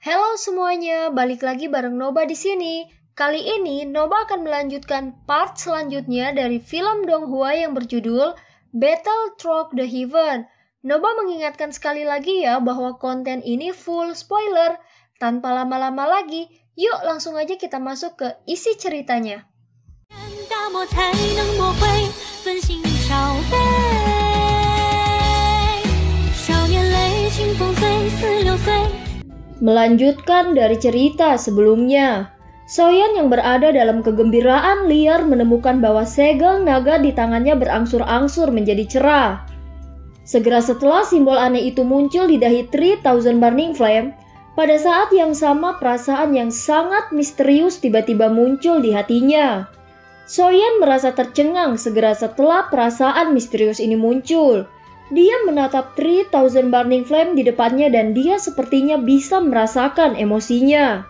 Halo semuanya, balik lagi bareng Noba di sini. Kali ini Noba akan melanjutkan part selanjutnya dari film Donghua yang berjudul Battle Through the Heaven. Noba mengingatkan sekali lagi ya bahwa konten ini full spoiler. Tanpa lama-lama lagi, yuk langsung aja kita masuk ke isi ceritanya. Melanjutkan dari cerita sebelumnya, Soyan yang berada dalam kegembiraan liar menemukan bahwa segel naga di tangannya berangsur-angsur menjadi cerah. Segera setelah simbol aneh itu muncul di dahi 3000 Burning Flame, pada saat yang sama perasaan yang sangat misterius tiba-tiba muncul di hatinya. Soyan merasa tercengang segera setelah perasaan misterius ini muncul. Dia menatap 3000 Burning Flame di depannya dan dia sepertinya bisa merasakan emosinya.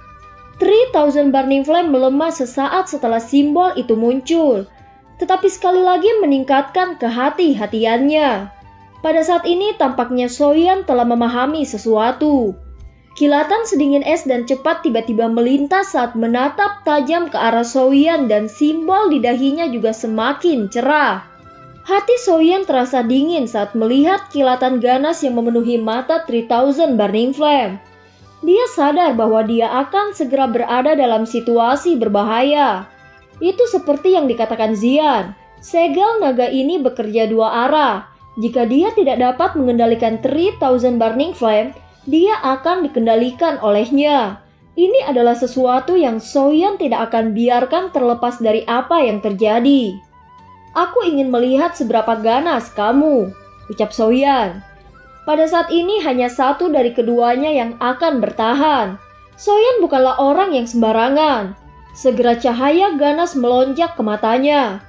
3000 Burning Flame melemah sesaat setelah simbol itu muncul, tetapi sekali lagi meningkatkan kehati-hatiannya. Pada saat ini tampaknya Soyan telah memahami sesuatu. Kilatan sedingin es dan cepat tiba-tiba melintas saat menatap tajam ke arah Soyan dan simbol di dahinya juga semakin cerah. Hati Soyan terasa dingin saat melihat kilatan ganas yang memenuhi mata 3000 Burning Flame. Dia sadar bahwa dia akan segera berada dalam situasi berbahaya. Itu seperti yang dikatakan Zian, segel naga ini bekerja dua arah. Jika dia tidak dapat mengendalikan 3000 Burning Flame, dia akan dikendalikan olehnya. Ini adalah sesuatu yang Soyan tidak akan biarkan terlepas dari apa yang terjadi. Aku ingin melihat seberapa ganas kamu, ucap Soyan. Pada saat ini hanya satu dari keduanya yang akan bertahan. Soyan bukanlah orang yang sembarangan. Segera cahaya ganas melonjak ke matanya.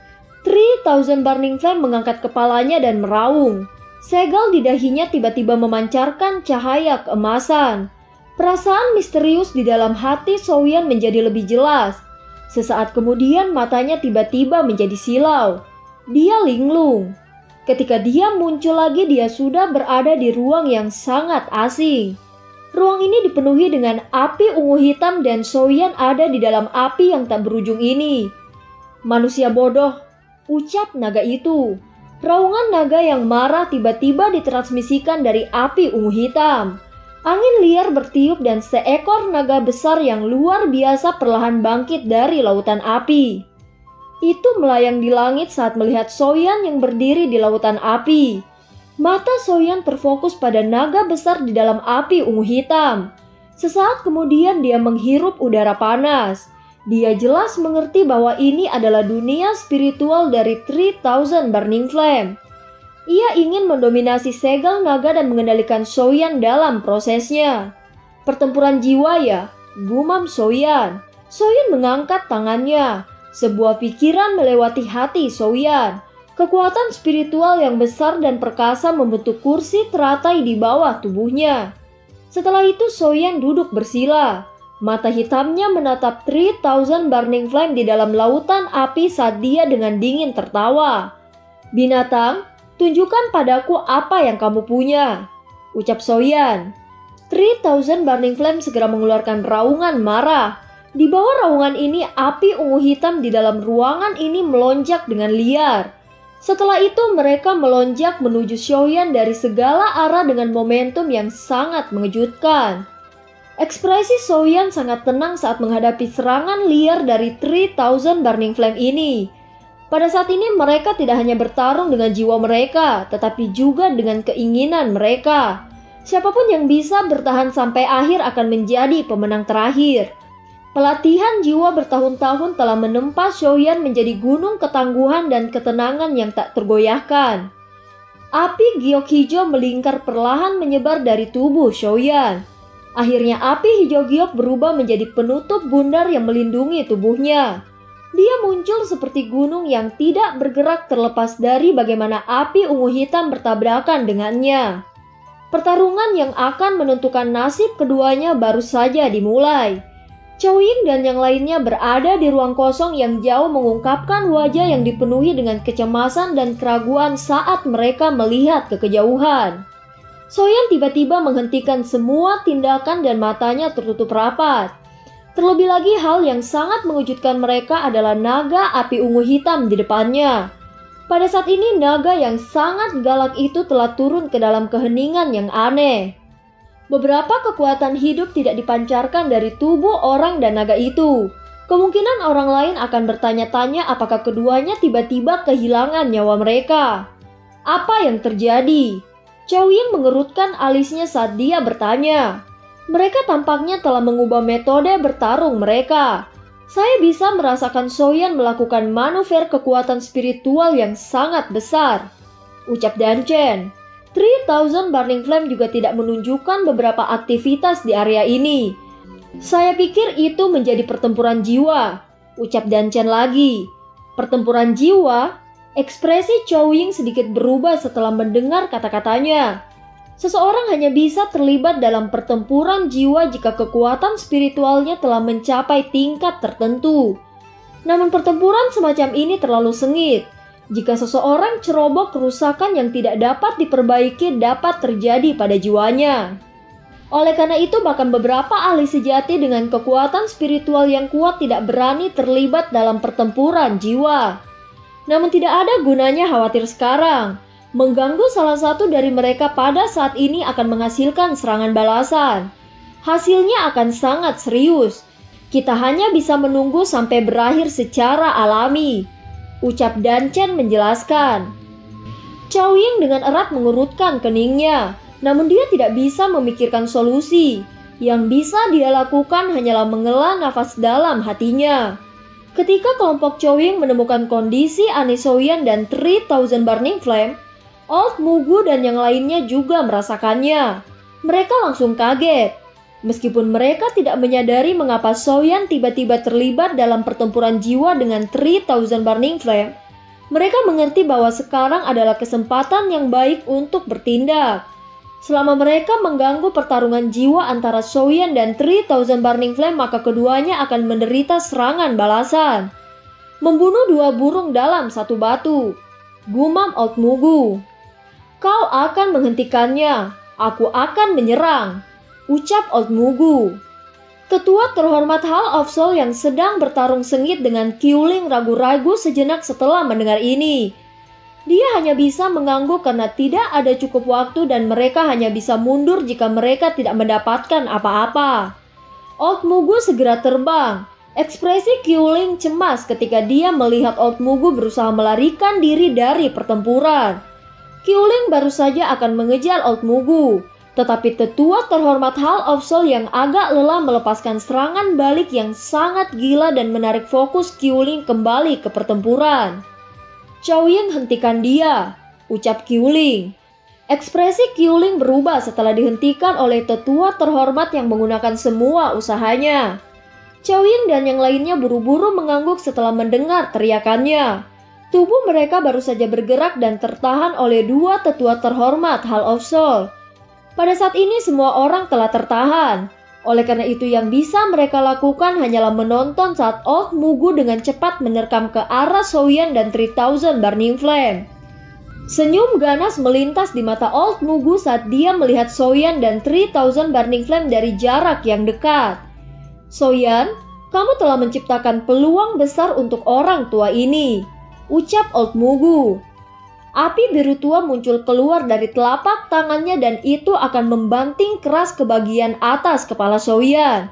3000 Burning Flame mengangkat kepalanya dan meraung. Segel di dahinya tiba-tiba memancarkan cahaya keemasan. Perasaan misterius di dalam hati Soyan menjadi lebih jelas. Sesaat kemudian matanya tiba-tiba menjadi silau. Dia linglung. Ketika dia muncul lagi, dia sudah berada di ruang yang sangat asing. Ruang ini dipenuhi dengan api ungu hitam dan Soyan ada di dalam api yang tak berujung ini. Manusia bodoh, ucap naga itu. Raungan naga yang marah tiba-tiba ditransmisikan dari api ungu hitam. Angin liar bertiup dan seekor naga besar yang luar biasa perlahan bangkit dari lautan api. Itu melayang di langit saat melihat Soyan yang berdiri di lautan api. Mata Soyan terfokus pada naga besar di dalam api ungu hitam. Sesaat kemudian dia menghirup udara panas. Dia jelas mengerti bahwa ini adalah dunia spiritual dari 3000 Burning Flame. Ia ingin mendominasi segel naga dan mengendalikan Soyan dalam prosesnya. Pertempuran jiwa ya, gumam Soyan. Soyan mengangkat tangannya. Sebuah pikiran melewati hati Soyan. Kekuatan spiritual yang besar dan perkasa membentuk kursi teratai di bawah tubuhnya. Setelah itu Soyan duduk bersila. Mata hitamnya menatap 3000 Burning Flame di dalam lautan api saat dia dengan dingin tertawa. Binatang, tunjukkan padaku apa yang kamu punya, ucap Soyan. 3000 Burning Flame segera mengeluarkan raungan marah. Di bawah raungan ini, api ungu hitam di dalam ruangan ini melonjak dengan liar. Setelah itu, mereka melonjak menuju Soyan dari segala arah dengan momentum yang sangat mengejutkan. Ekspresi Soyan sangat tenang saat menghadapi serangan liar dari 3000 Burning Flame ini. Pada saat ini, mereka tidak hanya bertarung dengan jiwa mereka, tetapi juga dengan keinginan mereka. Siapapun yang bisa bertahan sampai akhir akan menjadi pemenang terakhir. Pelatihan jiwa bertahun-tahun telah menempa Soyan menjadi gunung ketangguhan dan ketenangan yang tak tergoyahkan. Api giok hijau melingkar perlahan menyebar dari tubuh Soyan. Akhirnya api hijau giok berubah menjadi penutup bundar yang melindungi tubuhnya. Dia muncul seperti gunung yang tidak bergerak terlepas dari bagaimana api ungu hitam bertabrakan dengannya. Pertarungan yang akan menentukan nasib keduanya baru saja dimulai. Chow Ying dan yang lainnya berada di ruang kosong yang jauh mengungkapkan wajah yang dipenuhi dengan kecemasan dan keraguan saat mereka melihat ke kejauhan. Soyan tiba-tiba menghentikan semua tindakan dan matanya tertutup rapat. Terlebih lagi hal yang sangat mengejutkan mereka adalah naga api ungu hitam di depannya. Pada saat ini naga yang sangat galak itu telah turun ke dalam keheningan yang aneh. Beberapa kekuatan hidup tidak dipancarkan dari tubuh orang dan naga itu. Kemungkinan orang lain akan bertanya-tanya apakah keduanya tiba-tiba kehilangan nyawa mereka. Apa yang terjadi? Chow Ying mengerutkan alisnya saat dia bertanya. Mereka tampaknya telah mengubah metode bertarung mereka. Saya bisa merasakan Soyan melakukan manuver kekuatan spiritual yang sangat besar, ucap Dan Chen. 3000 Burning Flame juga tidak menunjukkan beberapa aktivitas di area ini. Saya pikir itu menjadi pertempuran jiwa, ucap Dan Chen lagi. Pertempuran jiwa? Ekspresi Chow Ying sedikit berubah setelah mendengar kata-katanya. Seseorang hanya bisa terlibat dalam pertempuran jiwa jika kekuatan spiritualnya telah mencapai tingkat tertentu. Namun pertempuran semacam ini terlalu sengit. Jika seseorang ceroboh, kerusakan yang tidak dapat diperbaiki dapat terjadi pada jiwanya. Oleh karena itu bahkan beberapa ahli sejati dengan kekuatan spiritual yang kuat tidak berani terlibat dalam pertempuran jiwa. Namun tidak ada gunanya khawatir sekarang. Mengganggu salah satu dari mereka pada saat ini akan menghasilkan serangan balasan. Hasilnya akan sangat serius. Kita hanya bisa menunggu sampai berakhir secara alami, ucap Dan Chen menjelaskan. Chow Ying dengan erat mengerutkan keningnya, namun dia tidak bisa memikirkan solusi. Yang bisa dia lakukan hanyalah menghela nafas dalam hatinya. Ketika kelompok Chow Ying menemukan kondisi aneh Soyan dan 3000 Burning Flame, Old Mugu dan yang lainnya juga merasakannya. Mereka langsung kaget. Meskipun mereka tidak menyadari mengapa Soyan tiba-tiba terlibat dalam pertempuran jiwa dengan 3000 Burning Flame, mereka mengerti bahwa sekarang adalah kesempatan yang baik untuk bertindak. Selama mereka mengganggu pertarungan jiwa antara Soyan dan 3000 Burning Flame, maka keduanya akan menderita serangan balasan. Membunuh dua burung dalam satu batu, gumam Old Mugu. Kau akan menghentikannya, aku akan menyerang, ucap Old Mugu. Tetua terhormat Hall of Soul yang sedang bertarung sengit dengan Qiuling ragu-ragu sejenak setelah mendengar ini. Dia hanya bisa mengangguk karena tidak ada cukup waktu dan mereka hanya bisa mundur jika mereka tidak mendapatkan apa-apa. Old Mugu segera terbang. Ekspresi Qiuling cemas ketika dia melihat Old Mugu berusaha melarikan diri dari pertempuran. Qiuling baru saja akan mengejar Old Mugu, tetapi tetua terhormat Hall of Soul yang agak lelah melepaskan serangan balik yang sangat gila dan menarik fokus Qiuling kembali ke pertempuran. Chow Ying, hentikan dia, ucap Qiuling. Ekspresi Qiuling berubah setelah dihentikan oleh tetua terhormat yang menggunakan semua usahanya. Chow Ying dan yang lainnya buru-buru mengangguk setelah mendengar teriakannya. Tubuh mereka baru saja bergerak dan tertahan oleh dua tetua terhormat Hall of Soul. Pada saat ini semua orang telah tertahan. Oleh karena itu yang bisa mereka lakukan hanyalah menonton saat Old Mugu dengan cepat menerkam ke arah Soyan dan 3000 Burning Flame. Senyum ganas melintas di mata Old Mugu saat dia melihat Soyan dan 3000 Burning Flame dari jarak yang dekat. Soyan, kamu telah menciptakan peluang besar untuk orang tua ini, ucap Old Mugu. Api biru tua muncul keluar dari telapak tangannya dan itu akan membanting keras ke bagian atas kepala Soyan.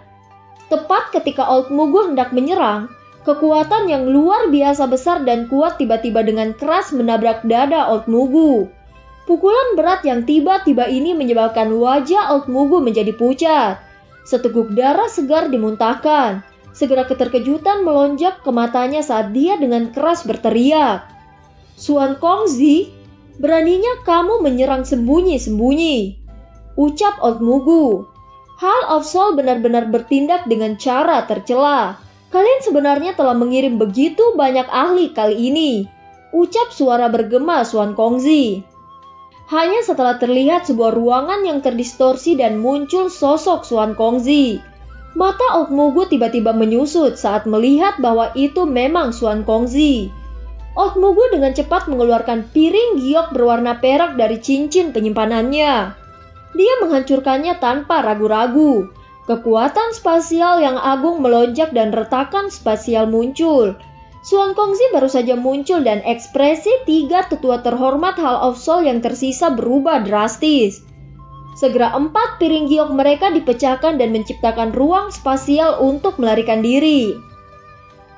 Tepat ketika Old Mugu hendak menyerang, kekuatan yang luar biasa besar dan kuat tiba-tiba dengan keras menabrak dada Old Mugu. Pukulan berat yang tiba-tiba ini menyebabkan wajah Old Mugu menjadi pucat. Seteguk darah segar dimuntahkan. Segera keterkejutan melonjak ke matanya saat dia dengan keras berteriak. Xuan Kongzi, beraninya kamu menyerang sembunyi-sembunyi, ucap Old Mugu. Hall of Soul benar-benar bertindak dengan cara tercela. Kalian sebenarnya telah mengirim begitu banyak ahli kali ini, ucap suara bergema Xuan Kongzi. Hanya setelah terlihat sebuah ruangan yang terdistorsi dan muncul sosok Xuan Kongzi. Mata Old Mugu tiba-tiba menyusut saat melihat bahwa itu memang Xuan Kongzi. Old Mugu dengan cepat mengeluarkan piring giok berwarna perak dari cincin penyimpanannya. Dia menghancurkannya tanpa ragu-ragu. Kekuatan spasial yang agung melonjak dan retakan spasial muncul. Xuan Kongzi baru saja muncul dan ekspresi tiga tetua terhormat Hall of Soul yang tersisa berubah drastis. Segera 4 piring giok mereka dipecahkan dan menciptakan ruang spasial untuk melarikan diri.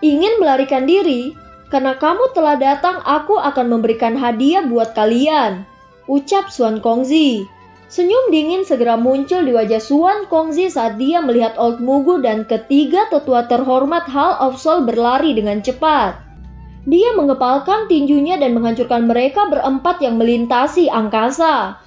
Ingin melarikan diri? Karena kamu telah datang, aku akan memberikan hadiah buat kalian, ucap Xuan Kongzi. Senyum dingin segera muncul di wajah Xuan Kongzi saat dia melihat Old Mugu dan ketiga tetua terhormat Hall of Soul berlari dengan cepat. Dia mengepalkan tinjunya dan menghancurkan mereka berempat yang melintasi angkasa.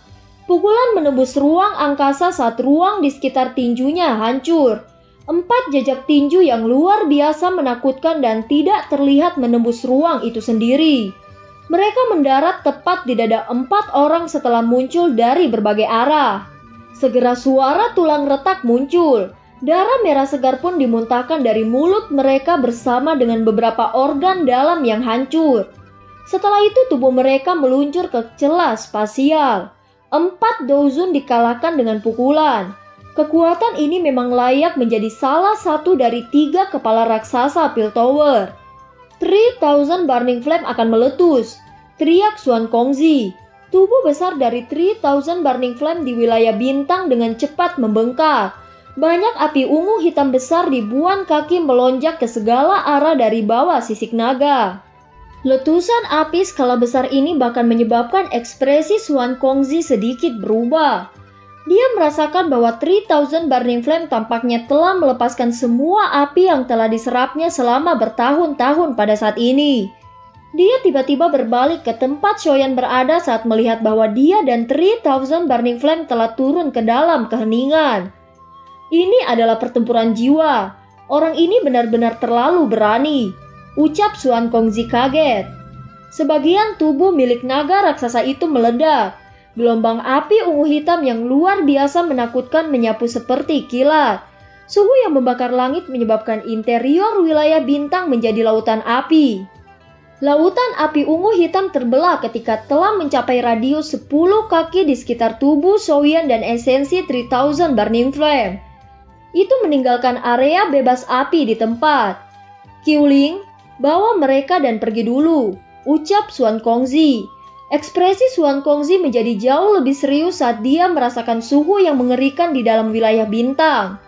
Pukulan menembus ruang angkasa saat ruang di sekitar tinjunya hancur. 4 jejak tinju yang luar biasa menakutkan dan tidak terlihat menembus ruang itu sendiri. Mereka mendarat tepat di dada 4 orang setelah muncul dari berbagai arah. Segera suara tulang retak muncul. Darah merah segar pun dimuntahkan dari mulut mereka bersama dengan beberapa organ dalam yang hancur. Setelah itu tubuh mereka meluncur ke celah spasial. 4 Dozun dikalahkan dengan pukulan. Kekuatan ini memang layak menjadi salah satu dari 3 kepala raksasa Piltover. 3000 Burning Flame akan meletus, teriak Xuan Kongzi. Tubuh besar dari 3000 Burning Flame di wilayah bintang dengan cepat membengkak. Banyak api ungu hitam besar ribuan kaki melonjak ke segala arah dari bawah sisik naga. Letusan api skala besar ini bahkan menyebabkan ekspresi Xuan Kongzi sedikit berubah. Dia merasakan bahwa 3000 Burning Flame tampaknya telah melepaskan semua api yang telah diserapnya selama bertahun-tahun pada saat ini. Dia tiba-tiba berbalik ke tempat Xiaoyan berada saat melihat bahwa dia dan 3000 Burning Flame telah turun ke dalam keheningan. Ini adalah pertempuran jiwa. Orang ini benar-benar terlalu berani, ucap Xuan Kongzi kaget. Sebagian tubuh milik naga raksasa itu meledak. Gelombang api ungu hitam yang luar biasa menakutkan menyapu seperti kilat. Suhu yang membakar langit menyebabkan interior wilayah bintang menjadi lautan api. Lautan api ungu hitam terbelah ketika telah mencapai radius 10 kaki di sekitar tubuh Xiaoyan dan esensi 3000 Burning Flame. Itu meninggalkan area bebas api di tempat. Qiuling, bawa mereka dan pergi dulu, ucap Xuan Kongzi. Ekspresi Xuan Kongzi menjadi jauh lebih serius saat dia merasakan suhu yang mengerikan di dalam wilayah bintang.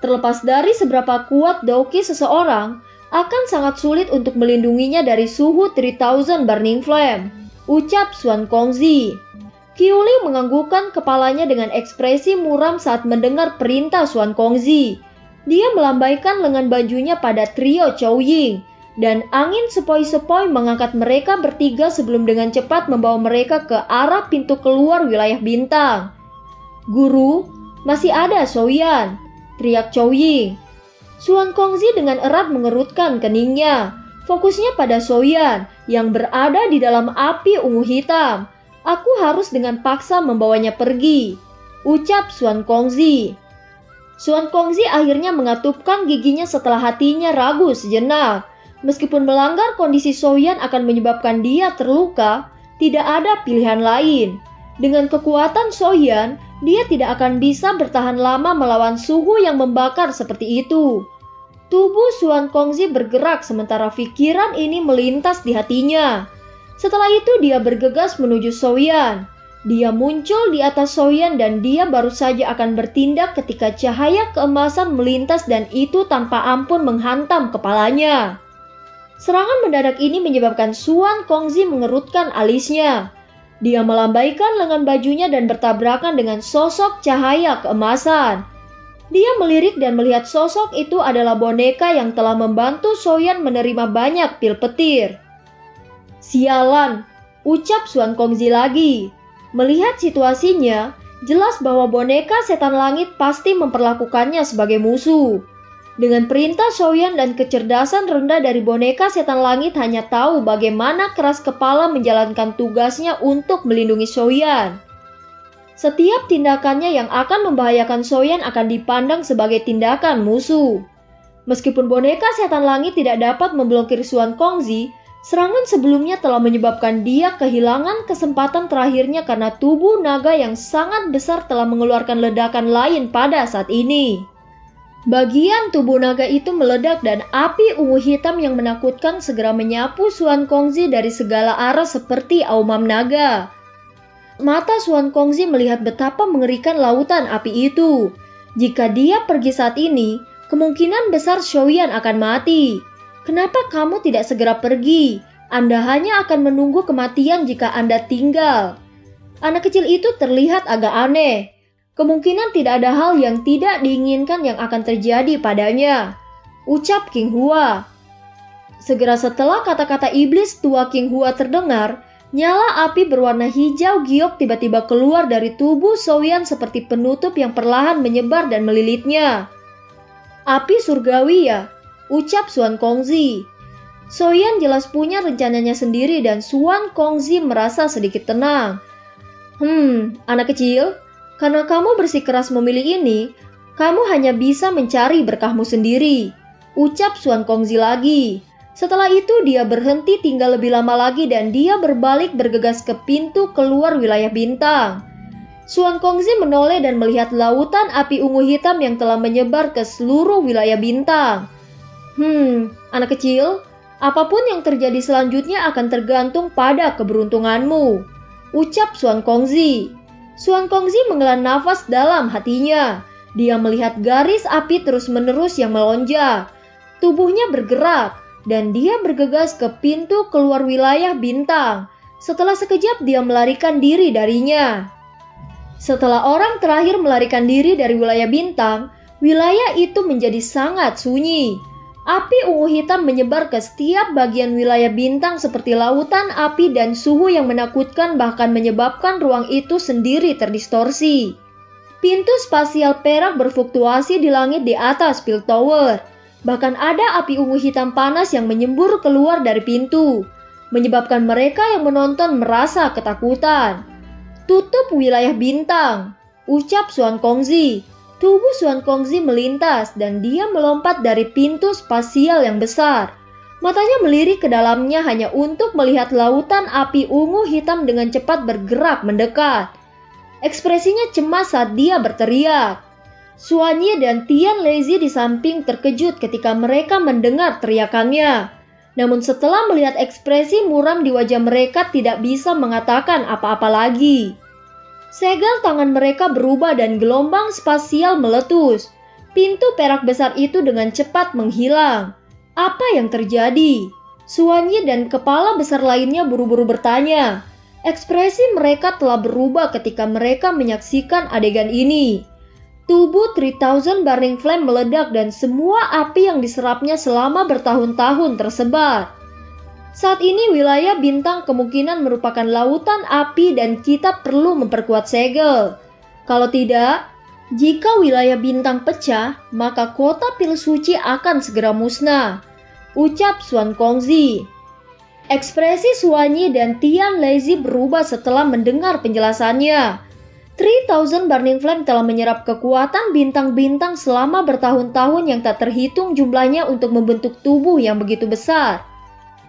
Terlepas dari seberapa kuat Daoki seseorang, akan sangat sulit untuk melindunginya dari suhu 3000 Burning Flame, ucap Xuan Kongzi. Qiuling menganggukkan kepalanya dengan ekspresi muram saat mendengar perintah Xuan Kongzi. Dia melambaikan lengan bajunya pada trio Chou Ying. Dan angin sepoi-sepoi mengangkat mereka bertiga sebelum dengan cepat membawa mereka ke arah pintu keluar wilayah bintang. Guru, masih ada Xiaoyan, teriak Chou Ying. Xuan Kongzi dengan erat mengerutkan keningnya. Fokusnya pada Xiaoyan yang berada di dalam api ungu hitam. Aku harus dengan paksa membawanya pergi, ucap Xuan Kongzi. Xuan Kongzi akhirnya mengatupkan giginya setelah hatinya ragu sejenak. Meskipun melanggar kondisi Xiaoyan akan menyebabkan dia terluka, tidak ada pilihan lain. Dengan kekuatan Xiaoyan, dia tidak akan bisa bertahan lama melawan suhu yang membakar seperti itu. Tubuh Xuan Kongzi bergerak sementara pikiran ini melintas di hatinya. Setelah itu dia bergegas menuju Xiaoyan. Dia muncul di atas Xiaoyan dan dia baru saja akan bertindak ketika cahaya keemasan melintas dan itu tanpa ampun menghantam kepalanya. Serangan mendadak ini menyebabkan Xuan Kongzi mengerutkan alisnya. Dia melambaikan lengan bajunya dan bertabrakan dengan sosok cahaya keemasan. Dia melirik dan melihat sosok itu adalah boneka yang telah membantu Xiaoyan menerima banyak pil petir. Sialan, ucap Xuan Kongzi lagi. Melihat situasinya, jelas bahwa boneka setan langit pasti memperlakukannya sebagai musuh. Dengan perintah Xiaoyan dan kecerdasan rendah dari boneka setan langit hanya tahu bagaimana keras kepala menjalankan tugasnya untuk melindungi Xiaoyan. Setiap tindakannya yang akan membahayakan Xiaoyan akan dipandang sebagai tindakan musuh. Meskipun boneka setan langit tidak dapat memblokir Xuan Kongzi, Serangan sebelumnya telah menyebabkan dia kehilangan kesempatan terakhirnya karena tubuh naga yang sangat besar telah mengeluarkan ledakan lain pada saat ini. Bagian tubuh naga itu meledak dan api ungu hitam yang menakutkan segera menyapu Xuan Kongzi dari segala arah seperti aumam naga. Mata Xuan Kongzi melihat betapa mengerikan lautan api itu. Jika dia pergi saat ini, kemungkinan besar Xiaoyan akan mati. Kenapa kamu tidak segera pergi? Anda hanya akan menunggu kematian jika Anda tinggal. Anak kecil itu terlihat agak aneh. Kemungkinan tidak ada hal yang tidak diinginkan yang akan terjadi padanya, ucap King Hua. Segera setelah kata-kata iblis tua King Hua terdengar, nyala api berwarna hijau giok tiba-tiba keluar dari tubuh Xiaoyan seperti penutup yang perlahan menyebar dan melilitnya. Api surgawi ya, ucap Xuan Kongzi. Xiaoyan jelas punya rencananya sendiri dan Xuan Kongzi merasa sedikit tenang. Anak kecil, karena kamu bersikeras memilih ini, kamu hanya bisa mencari berkahmu sendiri, ucap Xuan Kongzi lagi. Setelah itu dia berhenti tinggal lebih lama lagi dan dia berbalik bergegas ke pintu keluar wilayah bintang. Xuan Kongzi menoleh dan melihat lautan api ungu hitam yang telah menyebar ke seluruh wilayah bintang. Anak kecil, apapun yang terjadi selanjutnya akan tergantung pada keberuntunganmu, ucap Xuan Kongzi. Xuan Kongzi menghela nafas dalam hatinya. Dia melihat garis api terus-menerus yang melonjak. Tubuhnya bergerak dan dia bergegas ke pintu keluar wilayah bintang. Setelah sekejap dia melarikan diri darinya. Setelah orang terakhir melarikan diri dari wilayah bintang, wilayah itu menjadi sangat sunyi. Api ungu hitam menyebar ke setiap bagian wilayah bintang seperti lautan api dan suhu yang menakutkan bahkan menyebabkan ruang itu sendiri terdistorsi. Pintu spasial perak berfluktuasi di langit di atas Pil Tower. Bahkan ada api ungu hitam panas yang menyembur keluar dari pintu, menyebabkan mereka yang menonton merasa ketakutan. Tutup wilayah bintang, ucap Xuan Kongzi. Tubuh Xuan Kongzi melintas dan dia melompat dari pintu spasial yang besar. Matanya melirik ke dalamnya hanya untuk melihat lautan api ungu hitam dengan cepat bergerak mendekat. Ekspresinya cemas saat dia berteriak. Xuan Yi dan Tian Lezi di samping terkejut ketika mereka mendengar teriakannya. Namun setelah melihat ekspresi muram di wajah mereka tidak bisa mengatakan apa-apa lagi. Segel tangan mereka berubah dan gelombang spasial meletus. Pintu perak besar itu dengan cepat menghilang. Apa yang terjadi? Xuan Yi dan kepala besar lainnya buru-buru bertanya. Ekspresi mereka telah berubah ketika mereka menyaksikan adegan ini. Tubuh 3000 Burning Flame meledak dan semua api yang diserapnya selama bertahun-tahun tersebar. Saat ini wilayah bintang kemungkinan merupakan lautan api dan kita perlu memperkuat segel. Kalau tidak, jika wilayah bintang pecah, maka kota Pil Suci akan segera musnah, ucap Xuan Kongzi. Ekspresi Xuan Yi dan Tian Lezi berubah setelah mendengar penjelasannya. 3000 Burning Flame telah menyerap kekuatan bintang-bintang selama bertahun-tahun yang tak terhitung jumlahnya untuk membentuk tubuh yang begitu besar.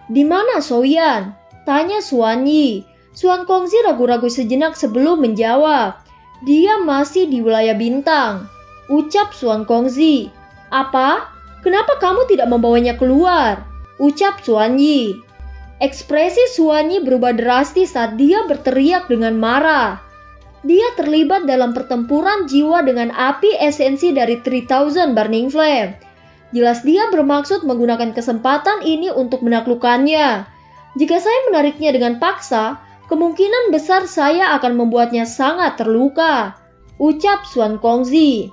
Di mana Xiaoyan? Tanya Xuan Yi. Xuan Kongzi ragu-ragu sejenak sebelum menjawab. Dia masih di wilayah bintang, ucap Xuan Kongzi. Apa? Kenapa kamu tidak membawanya keluar? Ucap Xuan Yi. Ekspresi Xuan Yi berubah drastis saat dia berteriak dengan marah. Dia terlibat dalam pertempuran jiwa dengan api esensi dari 3000 Burning Flame. Jelas dia bermaksud menggunakan kesempatan ini untuk menaklukkannya. Jika saya menariknya dengan paksa, kemungkinan besar saya akan membuatnya sangat terluka, ucap Xuan Kongzi.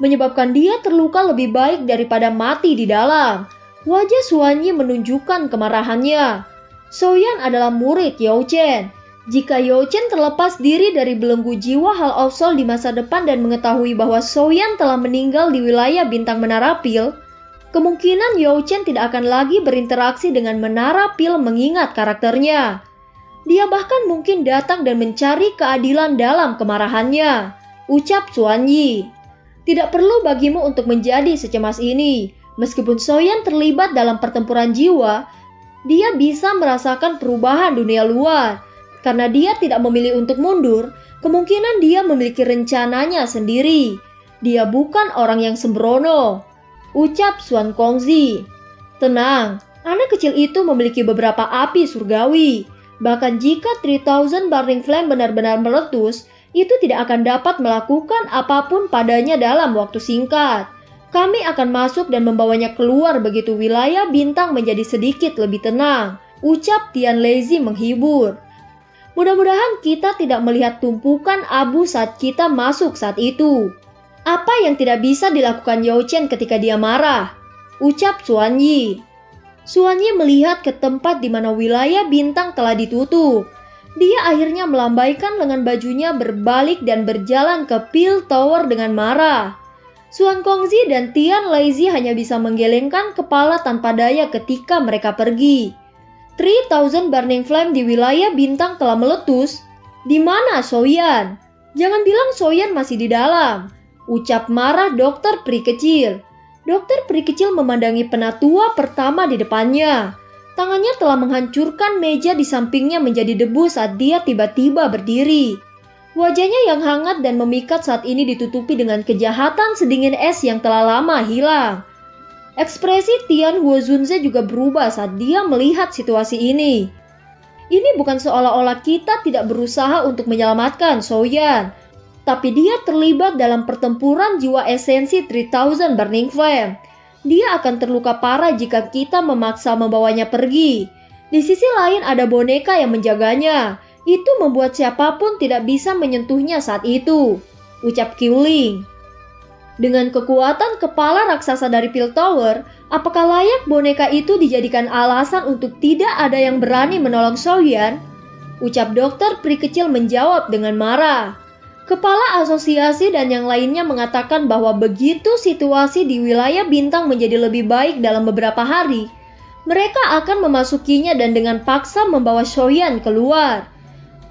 Menyebabkan dia terluka lebih baik daripada mati di dalam. Wajah Xuan Yi menunjukkan kemarahannya. Xiaoyan adalah murid Yao Chen. Jika Yao Chen terlepas diri dari belenggu jiwa Hall of Soul di masa depan dan mengetahui bahwa Xiaoyan telah meninggal di wilayah bintang Menara Pil, kemungkinan Yao Chen tidak akan lagi berinteraksi dengan Menara Pil mengingat karakternya. Dia bahkan mungkin datang dan mencari keadilan dalam kemarahannya, ucap Xuan Yi. Tidak perlu bagimu untuk menjadi secemas ini. Meskipun Xiaoyan terlibat dalam pertempuran jiwa, dia bisa merasakan perubahan dunia luar. Karena dia tidak memilih untuk mundur, kemungkinan dia memiliki rencananya sendiri. Dia bukan orang yang sembrono, ucap Xuan Kongzi. Tenang, anak kecil itu memiliki beberapa api surgawi. Bahkan jika 3000 Burning Flame benar-benar meletus, itu tidak akan dapat melakukan apapun padanya dalam waktu singkat. Kami akan masuk dan membawanya keluar begitu wilayah bintang menjadi sedikit lebih tenang, ucap Tian Lazy menghibur. Mudah-mudahan kita tidak melihat tumpukan abu saat kita masuk saat itu. Apa yang tidak bisa dilakukan Yao Chen ketika dia marah? Ucap Xuan Yi. Xuan Yi melihat ke tempat di mana wilayah bintang telah ditutup. Dia akhirnya melambaikan lengan bajunya berbalik dan berjalan ke Peel Tower dengan marah. Xuan Kongzi dan Tian Lazy hanya bisa menggelengkan kepala tanpa daya ketika mereka pergi. 3000 Burning Flame di wilayah bintang telah meletus. Di mana Soyan? Jangan bilang Soyan masih di dalam, ucap marah dokter peri kecil. Dokter peri kecil memandangi penatua pertama di depannya. Tangannya telah menghancurkan meja di sampingnya menjadi debu saat dia tiba-tiba berdiri. Wajahnya yang hangat dan memikat saat ini ditutupi dengan kejahatan sedingin es yang telah lama hilang. Ekspresi Tian Huozunze juga berubah saat dia melihat situasi ini. Ini bukan seolah-olah kita tidak berusaha untuk menyelamatkan Soyan, tapi dia terlibat dalam pertempuran jiwa esensi 3000 Burning Flame. Dia akan terluka parah jika kita memaksa membawanya pergi. Di sisi lain ada boneka yang menjaganya. Itu membuat siapapun tidak bisa menyentuhnya saat itu, ucap Qiuling. Dengan kekuatan kepala raksasa dari Peel Tower, apakah layak boneka itu dijadikan alasan untuk tidak ada yang berani menolong Soyan? Ucap dokter peri kecil menjawab dengan marah. Kepala asosiasi dan yang lainnya mengatakan bahwa begitu situasi di wilayah bintang menjadi lebih baik dalam beberapa hari, mereka akan memasukinya dan dengan paksa membawa Soyan keluar.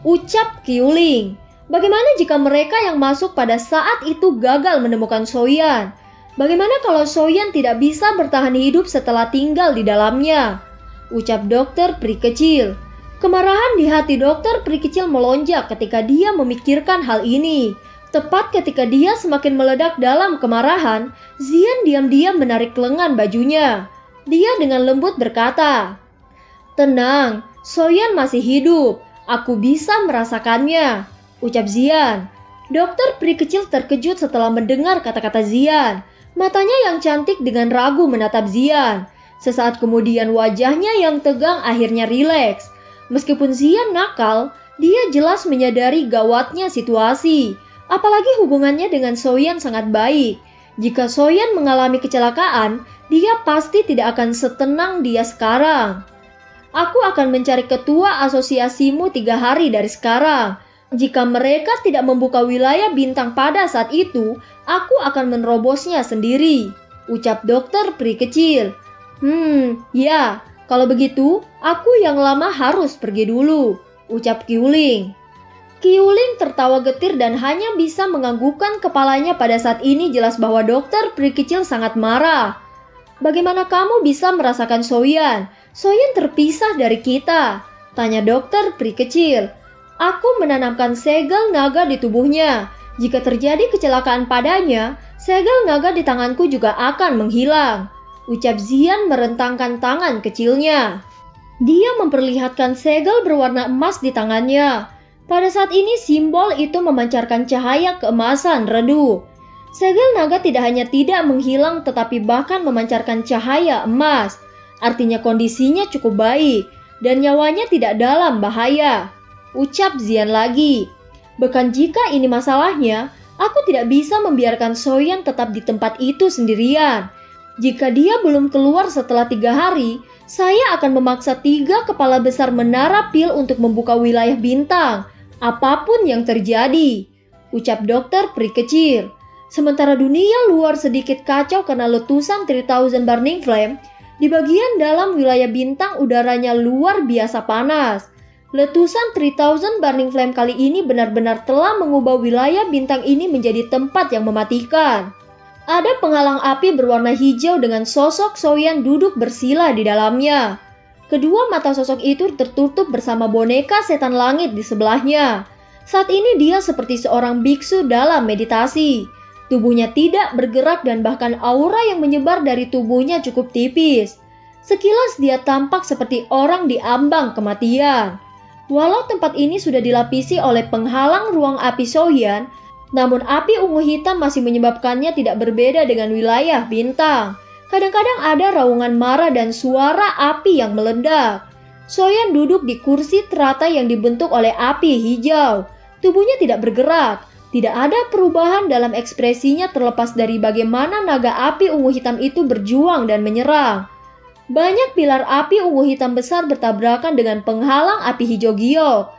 Ucap Qiuling. Bagaimana jika mereka yang masuk pada saat itu gagal menemukan Soyan? Bagaimana kalau Soyan tidak bisa bertahan hidup setelah tinggal di dalamnya? Ucap dokter peri kecil. Kemarahan di hati dokter peri kecil melonjak ketika dia memikirkan hal ini. Tepat ketika dia semakin meledak dalam kemarahan, Xian diam-diam menarik lengan bajunya. Dia dengan lembut berkata, "Tenang, Soyan masih hidup. Aku bisa merasakannya," ucap Xian. Dokter peri kecil terkejut setelah mendengar kata-kata Xian. Matanya yang cantik dengan ragu menatap Xian. Sesaat kemudian wajahnya yang tegang akhirnya rileks. Meskipun Xian nakal, dia jelas menyadari gawatnya situasi. Apalagi hubungannya dengan Soyan sangat baik. Jika Soyan mengalami kecelakaan, dia pasti tidak akan setenang dia sekarang. Aku akan mencari ketua asosiasimu 3 hari dari sekarang. Jika mereka tidak membuka wilayah bintang pada saat itu, aku akan menerobosnya sendiri, ucap dokter peri kecil. Ya, kalau begitu, aku yang lama harus pergi dulu, ucap Qiuling. Qiuling tertawa getir dan hanya bisa menganggukkan kepalanya pada saat ini. Jelas bahwa dokter peri kecil sangat marah. Bagaimana kamu bisa merasakan Soyan? Soyan terpisah dari kita, tanya dokter peri kecil. Aku menanamkan segel naga di tubuhnya. Jika terjadi kecelakaan padanya, segel naga di tanganku juga akan menghilang, ucap Xian merentangkan tangan kecilnya. Dia memperlihatkan segel berwarna emas di tangannya. Pada saat ini simbol itu memancarkan cahaya keemasan redup. Segel naga tidak hanya tidak menghilang tetapi bahkan memancarkan cahaya emas. Artinya kondisinya cukup baik dan nyawanya tidak dalam bahaya, ucap Xian lagi. Bahkan jika ini masalahnya, aku tidak bisa membiarkan Soyan tetap di tempat itu sendirian. Jika dia belum keluar setelah 3 hari, saya akan memaksa 3 kepala besar menara Peel untuk membuka wilayah bintang, apapun yang terjadi, ucap dokter peri kecil. Sementara dunia luar sedikit kacau karena letusan 3000 Burning Flame, di bagian dalam wilayah bintang udaranya luar biasa panas. Letusan 3000 Burning Flame kali ini benar-benar telah mengubah wilayah bintang ini menjadi tempat yang mematikan. Ada penghalang api berwarna hijau dengan sosok Soyan duduk bersila di dalamnya. Kedua mata sosok itu tertutup bersama boneka setan langit di sebelahnya. Saat ini dia seperti seorang biksu dalam meditasi. Tubuhnya tidak bergerak dan bahkan aura yang menyebar dari tubuhnya cukup tipis. Sekilas dia tampak seperti orang di ambang kematian. Walau tempat ini sudah dilapisi oleh penghalang ruang api Soyan, namun api ungu hitam masih menyebabkannya tidak berbeda dengan wilayah bintang. Kadang-kadang ada raungan marah dan suara api yang meledak. Soyan duduk di kursi teratai yang dibentuk oleh api hijau. Tubuhnya tidak bergerak, tidak ada perubahan dalam ekspresinya terlepas dari bagaimana naga api ungu hitam itu berjuang dan menyerang. Banyak pilar api ungu hitam besar bertabrakan dengan penghalang api hijau giok,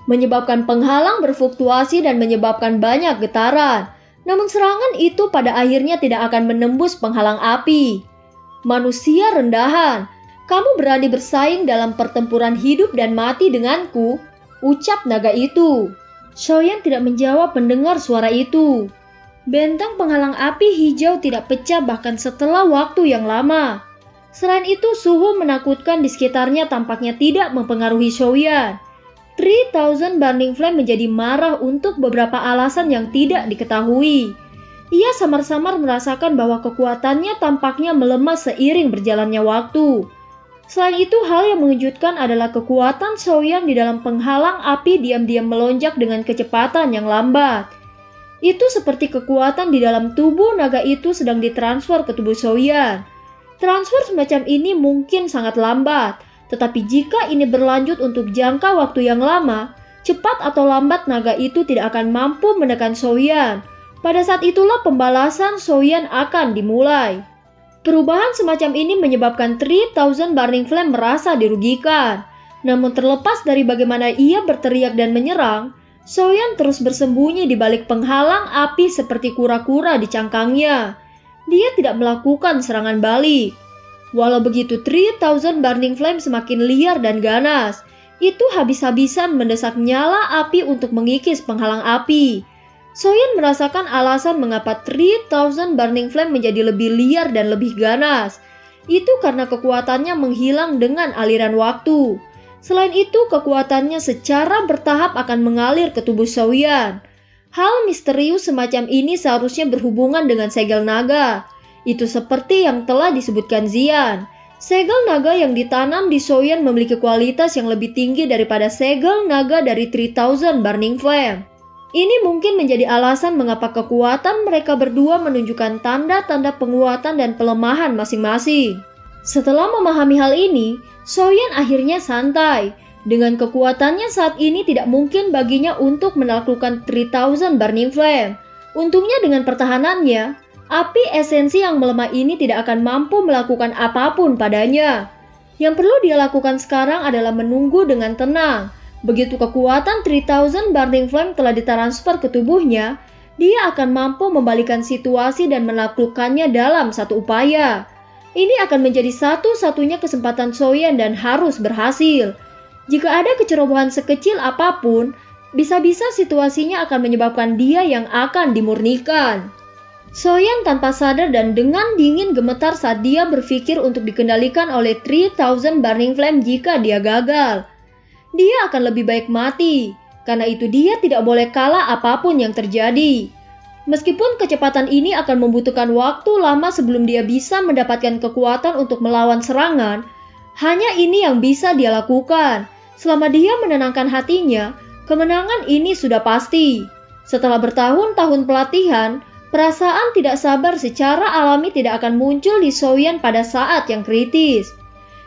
menyebabkan penghalang berfluktuasi dan menyebabkan banyak getaran. Namun serangan itu pada akhirnya tidak akan menembus penghalang api. Manusia rendahan, kamu berani bersaing dalam pertempuran hidup dan mati denganku, ucap naga itu. Soyan tidak menjawab mendengar suara itu. Bentang penghalang api hijau tidak pecah bahkan setelah waktu yang lama. Selain itu, suhu menakutkan di sekitarnya tampaknya tidak mempengaruhi Soyan. 3000 Burning Flame menjadi marah untuk beberapa alasan yang tidak diketahui. Ia samar-samar merasakan bahwa kekuatannya tampaknya melemah seiring berjalannya waktu. Selain itu, hal yang mengejutkan adalah kekuatan Soyan di dalam penghalang api diam-diam melonjak dengan kecepatan yang lambat. Itu seperti kekuatan di dalam tubuh naga itu sedang ditransfer ke tubuh Soyan. Transfer semacam ini mungkin sangat lambat, tetapi jika ini berlanjut untuk jangka waktu yang lama, cepat atau lambat naga itu tidak akan mampu menekan Soyan. Pada saat itulah pembalasan Soyan akan dimulai. Perubahan semacam ini menyebabkan 3000 Burning Flame merasa dirugikan. Namun terlepas dari bagaimana ia berteriak dan menyerang, Soyan terus bersembunyi di balik penghalang api seperti kura-kura di cangkangnya. Dia tidak melakukan serangan balik. Walau begitu, 3000 Burning Flame semakin liar dan ganas. Itu habis-habisan mendesak nyala api untuk mengikis penghalang api. Soyan merasakan alasan mengapa 3000 Burning Flame menjadi lebih liar dan lebih ganas. Itu karena kekuatannya menghilang dengan aliran waktu. Selain itu, kekuatannya secara bertahap akan mengalir ke tubuh Soyan. Hal misterius semacam ini seharusnya berhubungan dengan segel naga. Itu seperti yang telah disebutkan Zian. Segel naga yang ditanam di Soyan memiliki kualitas yang lebih tinggi daripada segel naga dari 3000 Burning Flame. Ini mungkin menjadi alasan mengapa kekuatan mereka berdua menunjukkan tanda-tanda penguatan dan pelemahan masing-masing. Setelah memahami hal ini, Soyan akhirnya santai. Dengan kekuatannya saat ini tidak mungkin baginya untuk menaklukkan 3000 Burning Flame. Untungnya dengan pertahanannya, api esensi yang melemah ini tidak akan mampu melakukan apapun padanya. Yang perlu dia lakukan sekarang adalah menunggu dengan tenang. Begitu kekuatan 3000 Burning Flame telah ditransfer ke tubuhnya, dia akan mampu membalikan situasi dan menaklukkannya dalam satu upaya. Ini akan menjadi satu-satunya kesempatan Soyan dan harus berhasil. Jika ada kecerobohan sekecil apapun, bisa-bisa situasinya akan menyebabkan dia yang akan dimurnikan. Soyan tanpa sadar dan dengan dingin gemetar saat dia berpikir untuk dikendalikan oleh 3000 Burning Flame jika dia gagal. Dia akan lebih baik mati, karena itu dia tidak boleh kalah apapun yang terjadi. Meskipun kecepatan ini akan membutuhkan waktu lama sebelum dia bisa mendapatkan kekuatan untuk melawan serangan, hanya ini yang bisa dia lakukan. Selama dia menenangkan hatinya, kemenangan ini sudah pasti. Setelah bertahun-tahun pelatihan, perasaan tidak sabar secara alami tidak akan muncul di Soyan pada saat yang kritis.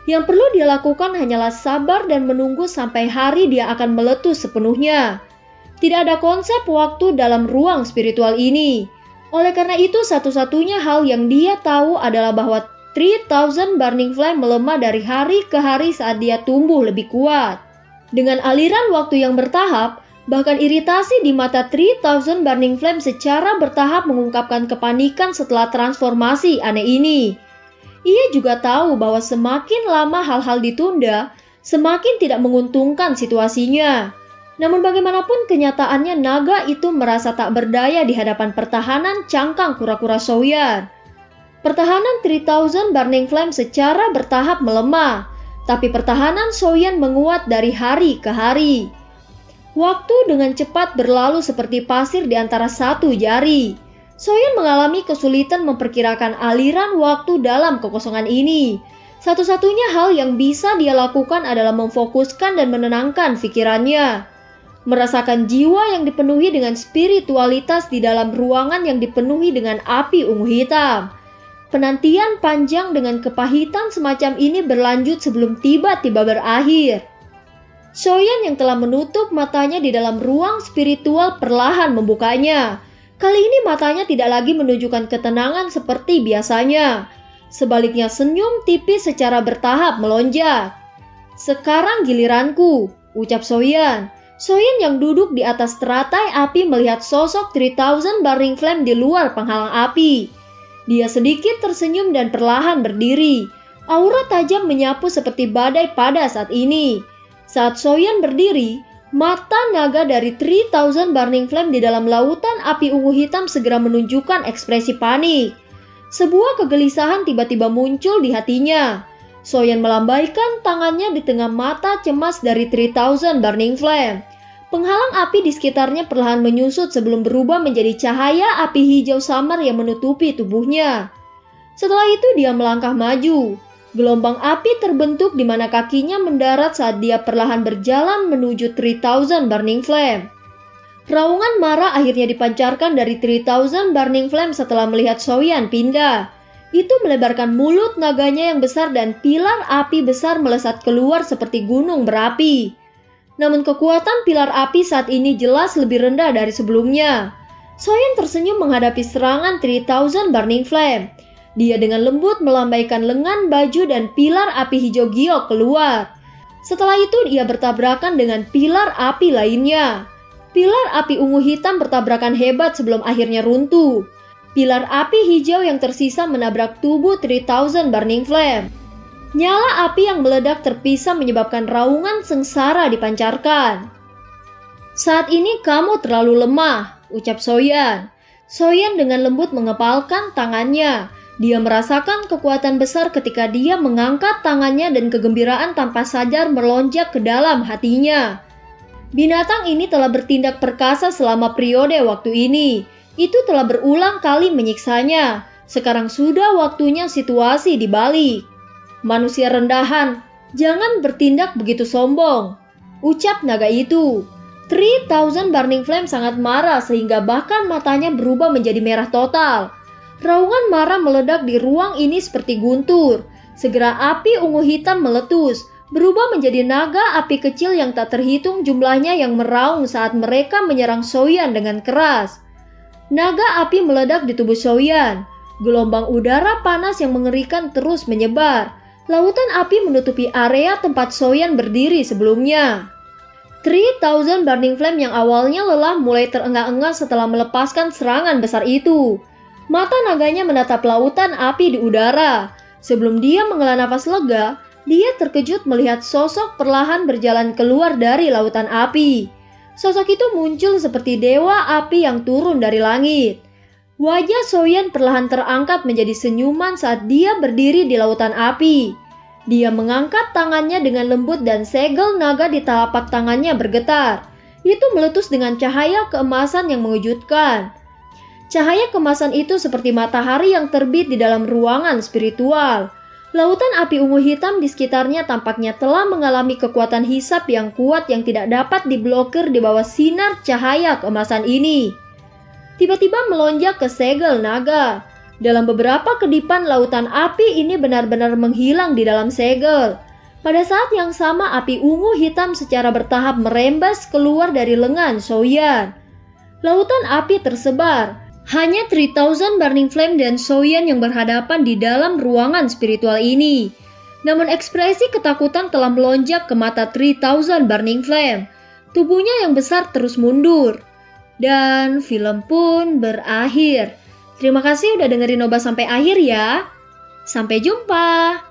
Yang perlu dia lakukan hanyalah sabar dan menunggu sampai hari dia akan meletus sepenuhnya. Tidak ada konsep waktu dalam ruang spiritual ini. Oleh karena itu, satu-satunya hal yang dia tahu adalah bahwa 3000 Burning Flame melemah dari hari ke hari saat dia tumbuh lebih kuat. Dengan aliran waktu yang bertahap, bahkan iritasi di mata 3000 Burning Flame secara bertahap mengungkapkan kepanikan setelah transformasi aneh ini. Ia juga tahu bahwa semakin lama hal-hal ditunda, semakin tidak menguntungkan situasinya. Namun bagaimanapun kenyataannya naga itu merasa tak berdaya di hadapan pertahanan cangkang kura-kura Soyan. Pertahanan 3000 Burning Flame secara bertahap melemah, Tapi pertahanan Soyan menguat dari hari ke hari. Waktu dengan cepat berlalu seperti pasir di antara satu jari. Soyan mengalami kesulitan memperkirakan aliran waktu dalam kekosongan ini. Satu-satunya hal yang bisa dia lakukan adalah memfokuskan dan menenangkan pikirannya. Merasakan jiwa yang dipenuhi dengan spiritualitas di dalam ruangan yang dipenuhi dengan api ungu hitam. Penantian panjang dengan kepahitan semacam ini berlanjut sebelum tiba-tiba berakhir. Soyan yang telah menutup matanya di dalam ruang spiritual perlahan membukanya. Kali ini matanya tidak lagi menunjukkan ketenangan seperti biasanya. Sebaliknya senyum tipis secara bertahap melonjak. "Sekarang giliranku," ucap Soyan. Soyan yang duduk di atas teratai api melihat sosok 3000 burning flame di luar penghalang api. Dia sedikit tersenyum dan perlahan berdiri. Aura tajam menyapu seperti badai pada saat ini. Saat Soyan berdiri, mata naga dari 3000 burning flame di dalam lautan api ungu hitam segera menunjukkan ekspresi panik. Sebuah kegelisahan tiba-tiba muncul di hatinya. Soyan melambaikan tangannya di tengah mata cemas dari 3000 burning flame. Penghalang api di sekitarnya perlahan menyusut sebelum berubah menjadi cahaya api hijau samar yang menutupi tubuhnya. Setelah itu dia melangkah maju. Gelombang api terbentuk di mana kakinya mendarat saat dia perlahan berjalan menuju 3000 burning flame. Raungan marah akhirnya dipancarkan dari 3000 burning flame setelah melihat Soyan pindah. Itu melebarkan mulut naganya yang besar dan pilar api besar melesat keluar seperti gunung berapi. Namun kekuatan pilar api saat ini jelas lebih rendah dari sebelumnya. Soyan tersenyum menghadapi serangan 3000 burning flame. Dia dengan lembut melambaikan lengan baju dan pilar api hijau giok keluar. Setelah itu dia bertabrakan dengan pilar api lainnya. Pilar api ungu hitam bertabrakan hebat sebelum akhirnya runtuh. Pilar api hijau yang tersisa menabrak tubuh 3000 burning flame. Nyala api yang meledak terpisah menyebabkan raungan sengsara dipancarkan. "Saat ini kamu terlalu lemah," ucap Soyan. Soyan dengan lembut mengepalkan tangannya. Dia merasakan kekuatan besar ketika dia mengangkat tangannya dan kegembiraan tanpa sadar melonjak ke dalam hatinya. Binatang ini telah bertindak perkasa selama periode waktu ini. Itu telah berulang kali menyiksanya. Sekarang sudah waktunya situasi dibalik. "Manusia rendahan, jangan bertindak begitu sombong," ucap naga itu. 3000 burning flame sangat marah sehingga bahkan matanya berubah menjadi merah total. Raungan marah meledak di ruang ini seperti guntur. Segera api ungu hitam meletus, berubah menjadi naga api kecil yang tak terhitung jumlahnya yang meraung saat mereka menyerang Soyan dengan keras. Naga api meledak di tubuh Soyan. Gelombang udara panas yang mengerikan terus menyebar. Lautan api menutupi area tempat Soyan berdiri sebelumnya. 3000 burning flame yang awalnya lelah mulai terengah-engah setelah melepaskan serangan besar itu. Mata naganya menatap lautan api di udara. Sebelum dia menghela nafas lega, dia terkejut melihat sosok perlahan berjalan keluar dari lautan api. Sosok itu muncul seperti dewa api yang turun dari langit. Wajah Soyan perlahan terangkat menjadi senyuman saat dia berdiri di lautan api. Dia mengangkat tangannya dengan lembut dan segel naga di telapak tangannya bergetar. Itu meletus dengan cahaya keemasan yang mengejutkan. Cahaya keemasan itu seperti matahari yang terbit di dalam ruangan spiritual. Lautan api ungu hitam di sekitarnya tampaknya telah mengalami kekuatan hisap yang kuat yang tidak dapat diblokir di bawah sinar cahaya keemasan ini. Tiba-tiba melonjak ke segel naga. Dalam beberapa kedipan lautan api ini benar-benar menghilang di dalam segel. Pada saat yang sama api ungu hitam secara bertahap merembas keluar dari lengan Soyan. Lautan api tersebar. Hanya 3000 burning flame dan Soyan yang berhadapan di dalam ruangan spiritual ini. Namun ekspresi ketakutan telah melonjak ke mata 3000 burning flame. Tubuhnya yang besar terus mundur. Dan film pun berakhir. Terima kasih udah dengerin Noba sampai akhir ya. Sampai jumpa.